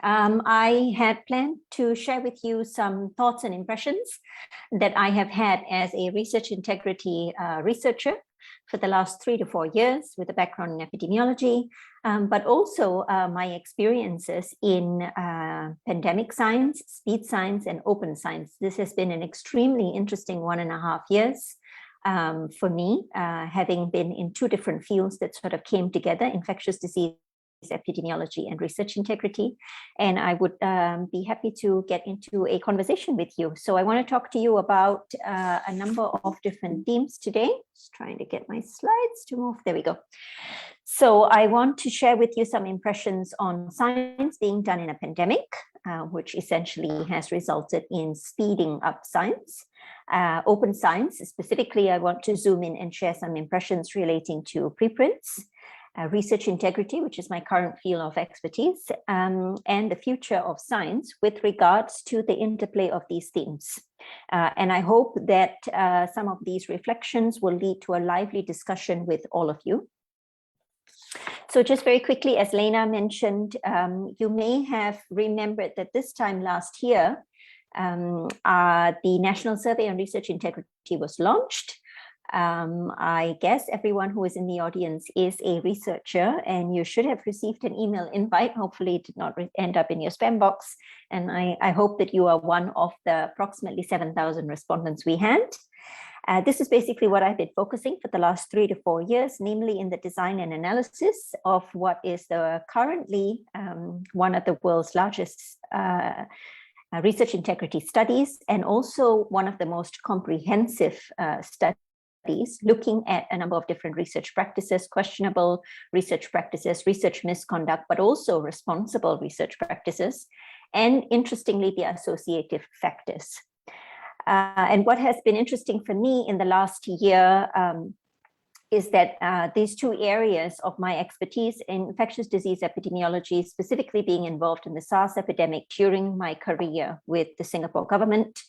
I had planned to share with you some thoughts and impressions that I have had as a research integrity researcher for the last 3 to 4 years with a background in epidemiology, but also my experiences in pandemic science, speed science, and open science. This has been an extremely interesting 1.5 years for me, having been in 2 different fields that sort of came together: infectious disease, epidemiology, and research integrity. And I would be happy to get into a conversation with you. So I want to talk to you about a number of different themes today. Just trying to get my slides to move. There we go. So I want to share with you some impressions on science being done in a pandemic, which essentially has resulted in speeding up science. Open science, specifically, I want to zoom in and share some impressions relating to preprints. Research integrity, which is my current field of expertise, and the future of science with regards to the interplay of these themes. And I hope that some of these reflections will lead to a lively discussion with all of you. So just very quickly, as Lena mentioned, you may have remembered that this time last year, the National Survey on Research Integrity was launched. I guess everyone who is in the audience is a researcher, and you should have received an email invite. Hopefully it did not end up in your spam box. And I hope that you are one of the approximately 7,000 respondents we had. This is basically what I've been focusing for the last 3 to 4 years, namely in the design and analysis of what is currently one of the world's largest research integrity studies, and also one of the most comprehensive studies looking at a number of different research practices, questionable research practices, research misconduct, but also responsible research practices, and interestingly, the associative factors. And what has been interesting for me in the last year is that these 2 areas of my expertise in infectious disease epidemiology, specifically being involved in the SARS epidemic during my career with the Singapore government,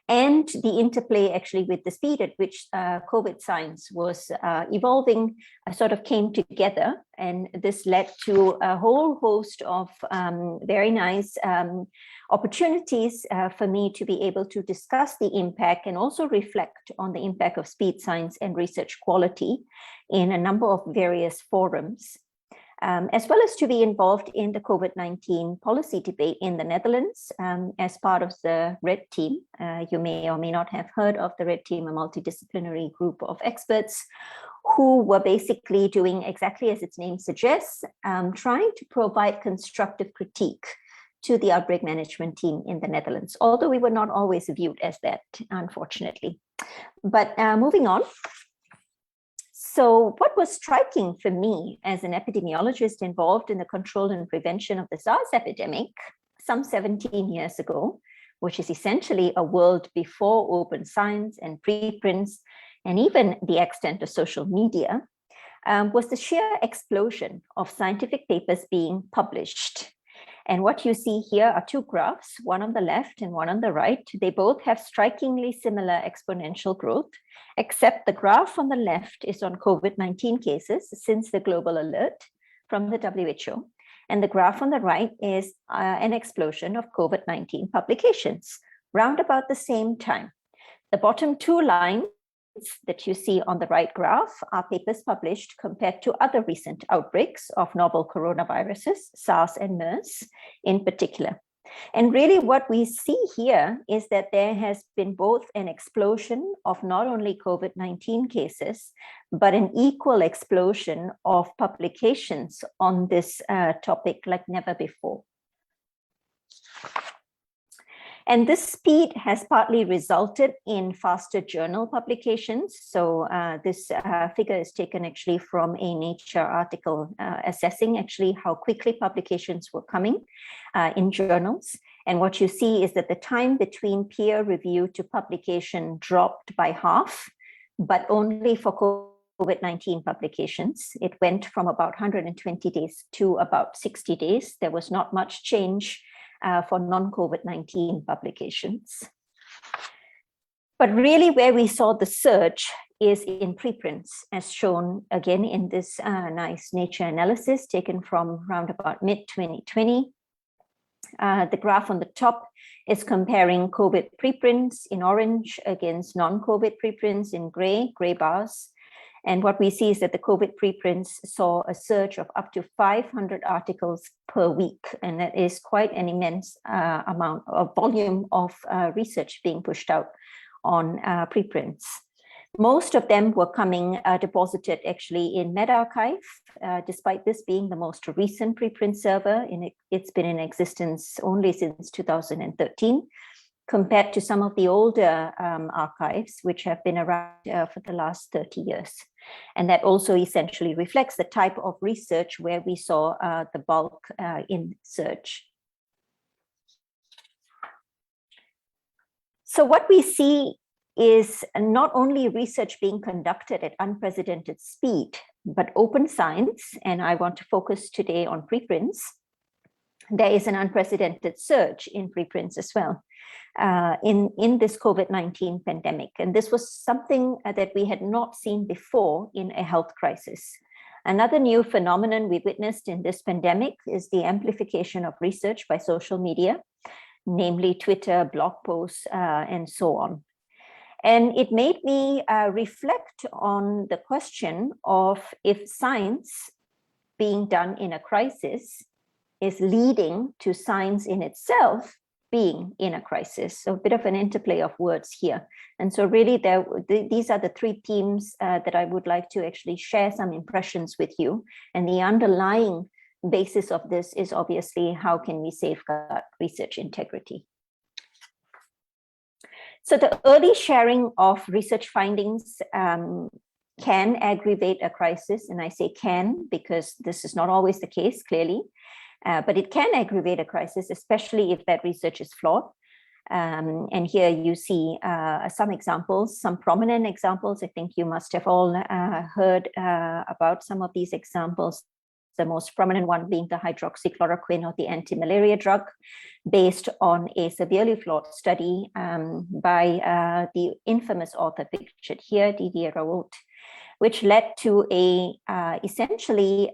and the interplay actually with the speed at which COVID science was evolving, sort of came together. And this led to a whole host of very nice opportunities for me to be able to discuss the impact and also reflect on the impact of speed science and research quality in a number of various forums, as well as to be involved in the COVID-19 policy debate in the Netherlands as part of the Red Team. You may or may not have heard of the Red Team, a multidisciplinary group of experts who were basically doing exactly as its name suggests, trying to provide constructive critique to the outbreak management team in the Netherlands, although we were not always viewed as that, unfortunately. But moving on. So what was striking for me as an epidemiologist involved in the control and prevention of the SARS epidemic some 17 years ago, which is essentially a world before open science and preprints, and even the extent of social media, was the sheer explosion of scientific papers being published. And what you see here are 2 graphs, one on the left and one on the right. They both have strikingly similar exponential growth, except the graph on the left is on COVID-19 cases since the global alert from the WHO. And the graph on the right is an explosion of COVID-19 publications, round about the same time. The bottom 2 lines that you see on the right graph are papers published compared to other recent outbreaks of novel coronaviruses, SARS and MERS in particular. And really what we see here is that there has been both an explosion of not only COVID-19 cases, but an equal explosion of publications on this topic like never before. And this speed has partly resulted in faster journal publications. So this figure is taken actually from a Nature article assessing actually how quickly publications were coming in journals. And what you see is that the time between peer review to publication dropped by half, but only for COVID-19 publications. It went from about 120 days to about 60 days. There was not much change for non-COVID-19 publications. But really where we saw the surge is in preprints, as shown again in this nice Nature analysis taken from around about mid-2020. The graph on the top is comparing COVID preprints in orange against non-COVID preprints in gray bars. And what we see is that the COVID preprints saw a surge of up to 500 articles per week. And that is quite an immense amount of volume of research being pushed out on preprints. Most of them were coming deposited actually in medRxiv, despite this being the most recent preprint server. It's been in existence only since 2013, compared to some of the older archives, which have been around for the last 30 years. And that also essentially reflects the type of research where we saw the bulk in surge. So what we see is not only research being conducted at unprecedented speed, but open science, and I want to focus today on preprints. There is an unprecedented surge in preprints as well in this COVID-19 pandemic. And this was something that we had not seen before in a health crisis. Another new phenomenon we witnessed in this pandemic is the amplification of research by social media, namely Twitter, blog posts, and so on. And it made me reflect on the question of if science being done in a crisis is leading to science in itself being in a crisis. So a bit of an interplay of words here. And so really these are the three themes that I would like to actually share some impressions with you. And the underlying basis of this is obviously how can we safeguard research integrity. So the early sharing of research findings can aggravate a crisis. And I say can because this is not always the case, clearly. But it can aggravate a crisis, especially if that research is flawed. And here you see some examples, some prominent examples. I think you must have all heard about some of these examples. The most prominent one being the hydroxychloroquine or the anti-malaria drug, based on a severely flawed study by the infamous author pictured here, Didier Raoult, which led to essentially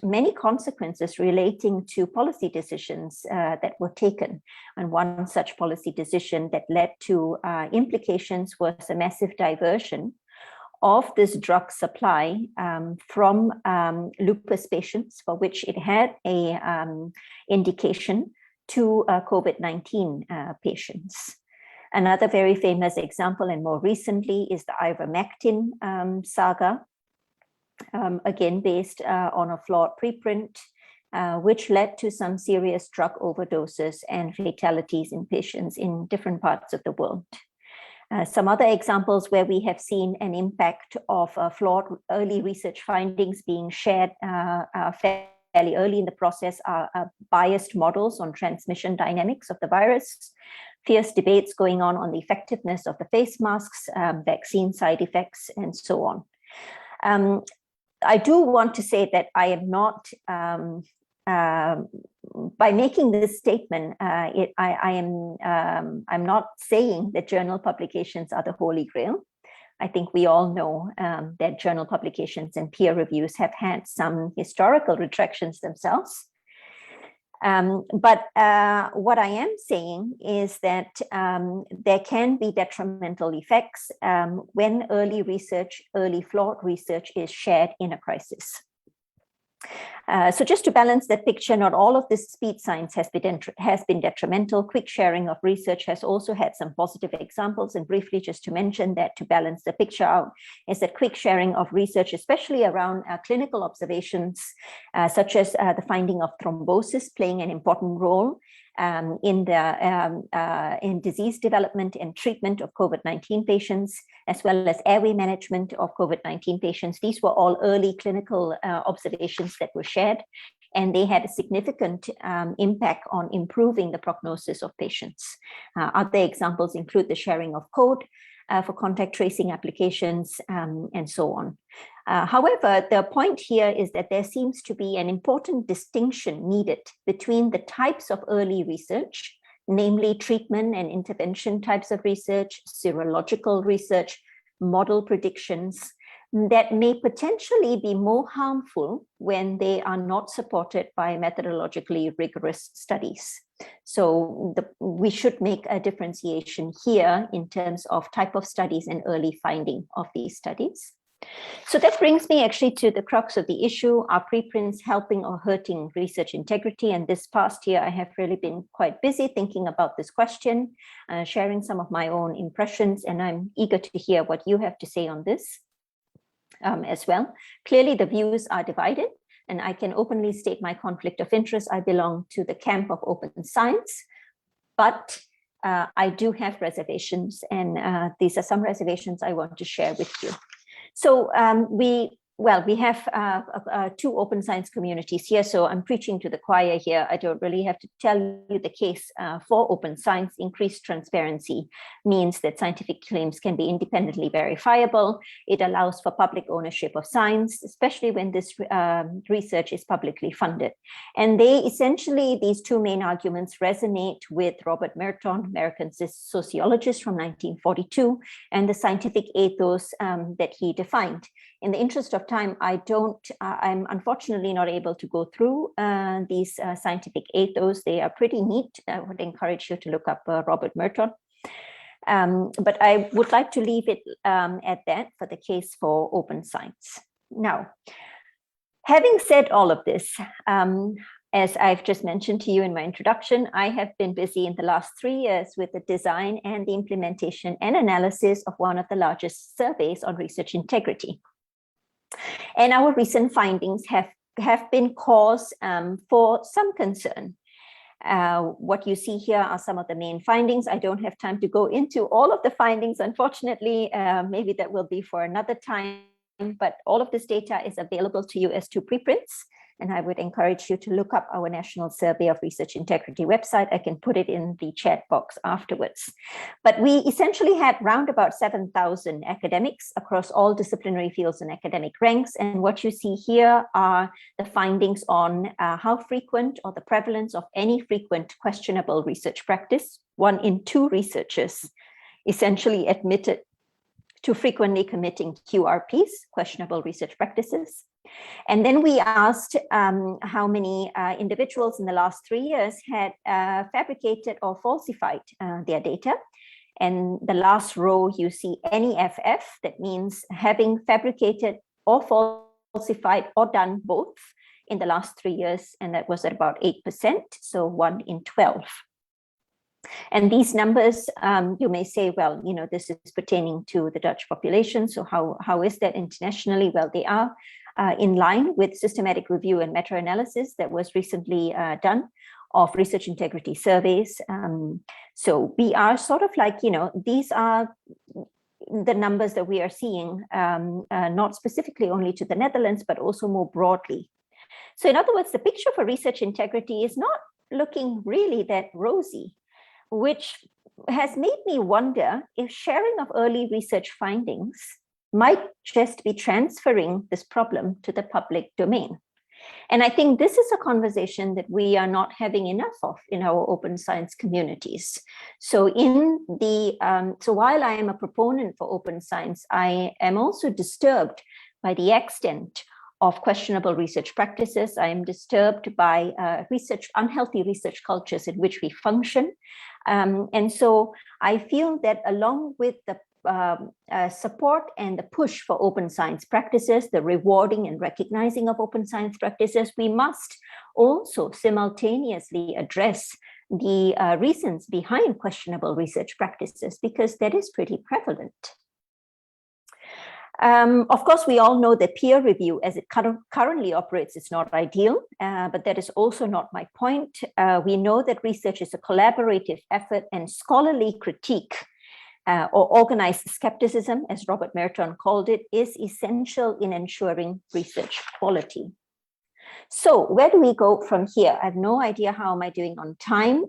many consequences relating to policy decisions that were taken. And one such policy decision that led to implications was a massive diversion of this drug supply from lupus patients, for which it had a indication, to COVID-19 patients. Another very famous example, and more recently, is the Ivormectin Saga, again based on a flawed preprint, which led to some serious drug overdoses and fatalities in patients in different parts of the world. Some other examples where we have seen an impact of flawed early research findings being shared fairly early in the process are biased models on transmission dynamics of the virus, fierce debates going on the effectiveness of the face masks, vaccine side effects, and so on. I do want to say that I am not, by making this statement, I'm not saying that journal publications are the holy grail. I think we all know that journal publications and peer reviews have had some historical retractions themselves. But what I am saying is that there can be detrimental effects when early research, early flawed research is shared in a crisis. So just to balance that picture, not all of this speed science has been detrimental. Quick sharing of research has also had some positive examples. And briefly, just to mention that to balance the picture out, is that quick sharing of research, especially around clinical observations, such as the finding of thrombosis playing an important role in disease development and treatment of COVID-19 patients, as well as airway management of COVID-19 patients. These were all early clinical observations that were shared, and they had a significant impact on improving the prognosis of patients. Other examples include the sharing of code for contact tracing applications, and so on. However, the point here is that there seems to be an important distinction needed between the types of early research, namely treatment and intervention types of research, serological research, model predictions, that may potentially be more harmful when they are not supported by methodologically rigorous studies. So we should make a differentiation here in terms of type of studies and early finding of these studies. So that brings me actually to the crux of the issue. Are preprints helping or hurting research integrity? And this past year, I have really been quite busy thinking about this question, sharing some of my own impressions, and I'm eager to hear what you have to say on this as well. Clearly, the views are divided, and I can openly state my conflict of interest. I belong to the camp of open science, but I do have reservations, and these are some reservations I want to share with you. So we have two open science communities here, so I'm preaching to the choir here. I don't really have to tell you the case for open science. Increased transparency means that scientific claims can be independently verifiable. It allows for public ownership of science, especially when this research is publicly funded. And these two main arguments resonate with Robert Merton, American sociologist from 1942, and the scientific ethos that he defined. In the interest of time, I'm unfortunately not able to go through these scientific ethos. They are pretty neat. I would encourage you to look up Robert Merton. But I would like to leave it at that for the case for open science. Now, having said all of this, as I've just mentioned to you in my introduction, I have been busy in the last 3 years with the design and the implementation and analysis of one of the largest surveys on research integrity. And our recent findings have been cause for some concern. What you see here are some of the main findings. I don't have time to go into all of the findings, unfortunately. Maybe that will be for another time, but all of this data is available to you as 2 preprints. And I would encourage you to look up our National Survey of Research Integrity website. I can put it in the chat box afterwards. But we essentially had round about 7,000 academics across all disciplinary fields and academic ranks. And what you see here are the findings on how frequent or the prevalence of any frequent questionable research practice. 1 in 2 researchers essentially admitted to frequently committing QRPs, questionable research practices. And then we asked how many individuals in the last 3 years had fabricated or falsified their data. And the last row, you see any FF, that means having fabricated or falsified or done both in the last 3 years. And that was at about 8%, so 1 in 12. And these numbers, you may say, well, you know, this is pertaining to the Dutch population. So how is that internationally? Well, they are in line with systematic review and meta-analysis that was recently done of research integrity surveys. So we are sort of like, you know, these are the numbers that we are seeing, not specifically only to the Netherlands, but also more broadly. So in other words, the picture for research integrity is not looking really that rosy, which has made me wonder if sharing of early research findings might just be transferring this problem to the public domain. And I think this is a conversation that we are not having enough of in our open science communities. So so while I am a proponent for open science, I am also disturbed by the extent of questionable research practices. I am disturbed by unhealthy research cultures in which we function. And so I feel that along with the support and the push for open science practices, the rewarding and recognizing of open science practices, we must also simultaneously address the reasons behind questionable research practices, because that is pretty prevalent. Of course, we all know that peer review, as it currently operates, is not ideal, but that is also not my point. We know that research is a collaborative effort, and scholarly critique or organized skepticism, as Robert Merton called it, is essential in ensuring research quality. So where do we go from here? I have no idea how am I doing on time.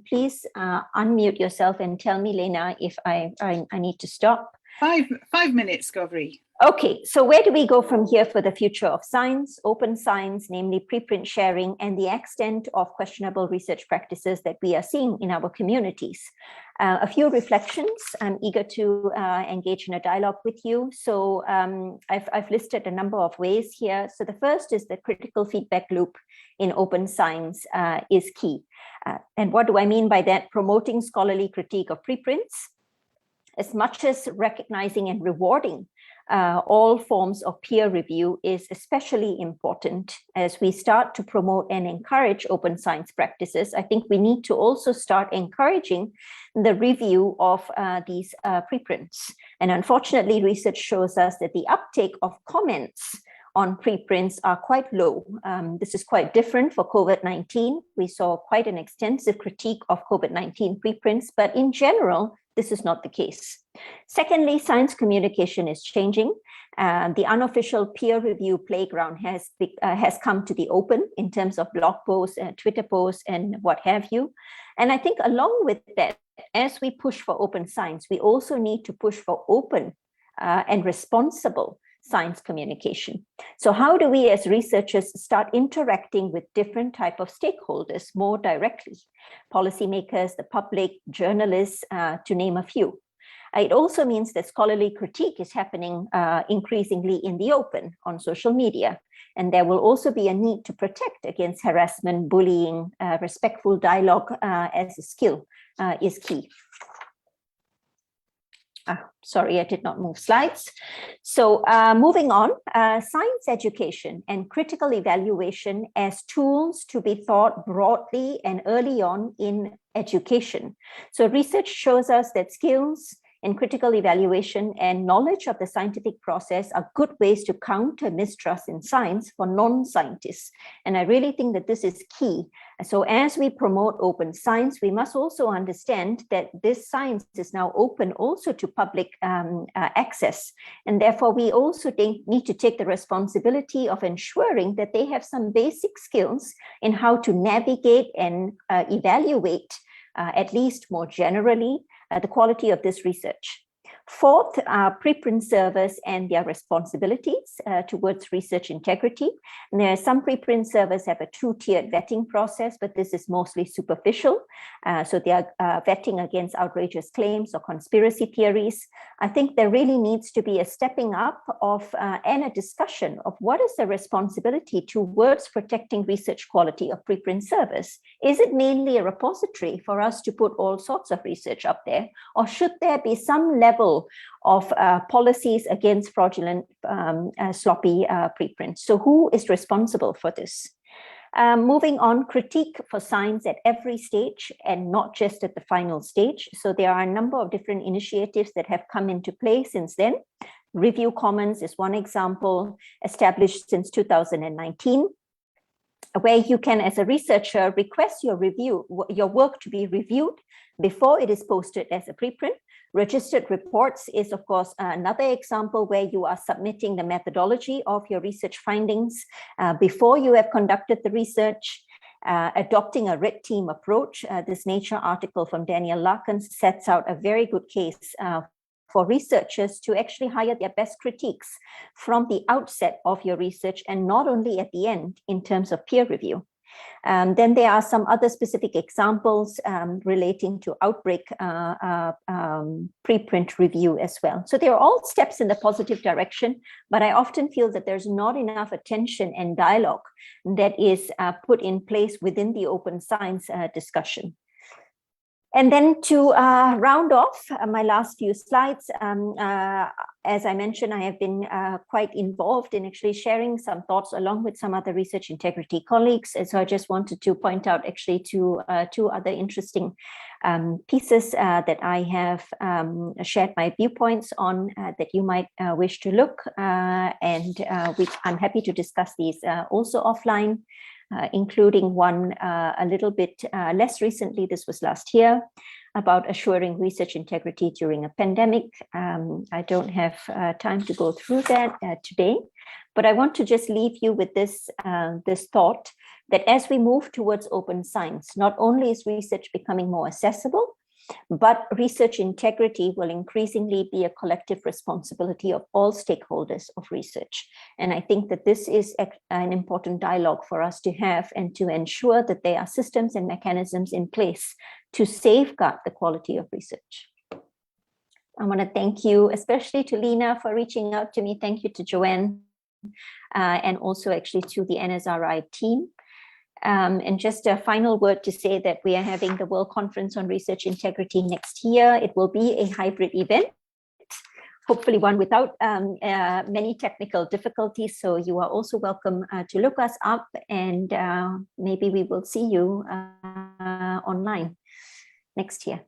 Please unmute yourself and tell me, Lena, if I need to stop. Five minutes, Gowri. Okay, so where do we go from here for the future of science, open science, namely preprint sharing, and the extent of questionable research practices that we are seeing in our communities? A few reflections. I'm eager to engage in a dialogue with you. So I've listed a number of ways here. So the first is the critical feedback loop in open science is key. And what do I mean by that? Promoting scholarly critique of preprints, as much as recognizing and rewarding all forms of peer review is especially important as we start to promote and encourage open science practices. I think we need to also start encouraging the review of these preprints. And unfortunately, research shows us that the uptake of comments on preprints are quite low. This is quite different for COVID-19. We saw quite an extensive critique of COVID-19 preprints, but in general, this is not the case. Secondly, science communication is changing. The unofficial peer review playground has come to the open in terms of blog posts, Twitter posts, and what have you. And I think along with that, as we push for open science, we also need to push for open and responsible science communication. So how do we as researchers start interacting with different type of stakeholders more directly? Policymakers, the public, journalists, to name a few. It also means that scholarly critique is happening increasingly in the open on social media. And there will also be a need to protect against harassment, bullying, respectful dialogue as a skill is key. Sorry, I did not move slides. So moving on, science education and critical evaluation as tools to be thought broadly and early on in education. So research shows us that skills in critical evaluation and knowledge of the scientific process are good ways to counter mistrust in science for non-scientists. And I really think that this is key. So as we promote open science, we must also understand that this science is now open also to public access. And therefore, we also need to take the responsibility of ensuring that they have some basic skills in how to navigate and evaluate, at least more generally, the quality of this research. Fourth, preprint servers and their responsibilities towards research integrity. And there are some preprint servers have a two-tiered vetting process, but this is mostly superficial. So they are vetting against outrageous claims or conspiracy theories. I think there really needs to be a stepping up of and a discussion of what is the responsibility towards protecting research quality of preprint servers. Is it mainly a repository for us to put all sorts of research up there, or should there be some level of policies against fraudulent, sloppy preprints? So who is responsible for this? Moving on, critique for science at every stage and not just at the final stage. So there are a number of different initiatives that have come into play since then. Review Commons is one example, established since 2019. Where you can, as a researcher, request your work to be reviewed before it is posted as a preprint. Registered reports is, of course, another example where you are submitting the methodology of your research findings before you have conducted the research. Adopting a red team approach. This Nature article from Daniel Larkin sets out a very good case for researchers to actually hire their best critiques from the outset of your research and not only at the end in terms of peer review. Then there are some other specific examples relating to outbreak preprint review as well. So they're all steps in the positive direction, but I often feel that there's not enough attention and dialogue that is put in place within the open science discussion. And then to round off my last few slides, as I mentioned, I have been quite involved in actually sharing some thoughts along with some other research integrity colleagues. And so I just wanted to point out actually two other interesting pieces that I have shared my viewpoints on that you might wish to look. Which I'm happy to discuss these also offline. Including one a little bit less recently, this was last year, about assuring research integrity during a pandemic. I don't have time to go through that today, but I want to just leave you with this thought that as we move towards open science, not only is research becoming more accessible, But research integrity will increasingly be a collective responsibility of all stakeholders of research. And I think that this is an important dialogue for us to have, and to ensure that there are systems and mechanisms in place to safeguard the quality of research. I want to thank you, especially to Lena, for reaching out to me. Thank you to Joanne, and also actually to the NSRI team. And just a final word to say that we are having the World Conference on Research Integrity next year. It will be a hybrid event, hopefully one without many technical difficulties. So you are also welcome to look us up, and maybe we will see you online next year.